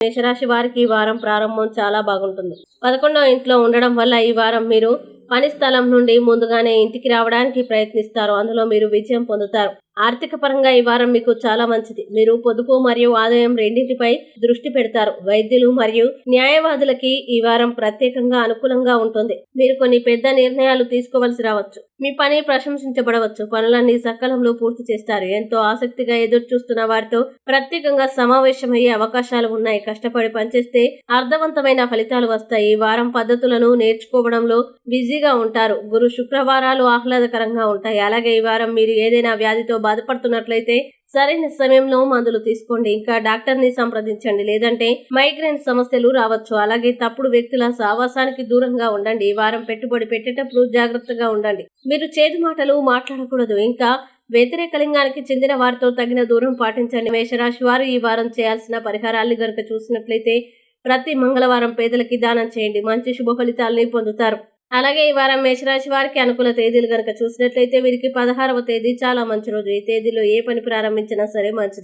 మేషరాశి వారికి ఈ వారం ప్రారంభం చాలా బాగుంటుంది. 11వ ఇంట్లో ఉండడం వల్ల ఈ వారం మీరు పని స్థలం నుండి ముందుగానే ఇంటికి రావడానికి ప్రయత్నిస్తారు. అందులో మీరు విజయం పొందుతారు. ఆర్థిక పరంగా ఈ వారం మీకు చాలా మంచిది. మీరు పొదుపు మరియు ఆదాయం రెండింటిపై దృష్టి పెడతారు. వైద్యులు మరియు న్యాయవాదులకి ఈ వారం ప్రత్యేకంగా అనుకూలంగా ఉంటుంది. మీరు కొన్ని పెద్ద నిర్ణయాలు తీసుకోవలసి రావచ్చు. మీ పని ప్రశంసించబడవచ్చు. పనులన్నీ సకాలంలో పూర్తి చేస్తారు. ఎంతో ఆసక్తిగా ఎదురు చూస్తున్న వారితో ప్రత్యేకంగా సమావేశమయ్యే అవకాశాలు ఉన్నాయి. కష్టపడి పనిచేస్తే అర్థవంతమైన ఫలితాలు వస్తాయి. ఈ వారం పద్ధతులను నేర్చుకోవడంలో బిజీగా ఉంటారు. గురు శుక్రవారాలు ఆహ్లాదకరంగా ఉంటాయి. అలాగే ఈ వారం మీరు ఏదైనా వ్యాధితో బాధపడుతున్నట్లయితే సరైన సమయంలో మందులు తీసుకోండి. ఇంకా డాక్టర్ ని సంప్రదించండి. లేదంటే మైగ్రేన్ సమస్యలు రావచ్చు. అలాగే తప్పుడు వ్యక్తుల సావాసానికి దూరంగా ఉండండి. ఈ వారం పెట్టుబడి పెట్టేటప్పుడు జాగ్రత్తగా ఉండండి. మీరు చేదు మాటలు మాట్లాడకూడదు. ఇంకా వ్యతిరేక లింగానికి చెందిన వారితో తగిన దూరం పాటించండి. మేషరాశి వారు ఈ వారం చేయాల్సిన పరిహారాన్ని గనుక చూసినట్లయితే ప్రతి మంగళవారం పేదలకి దానం చేయండి. మంచి శుభ ఫలితాలని పొందుతారు. అలాగే ఈ వారం మేషరాశి వారికి అనుకూల తేదీలు గనక చూసినట్లయితే వీరికి 16వ తేదీ చాలా మంచి రోజు. ఈ తేదీలో ఏ పని ప్రారంభించినా సరే మంచిది.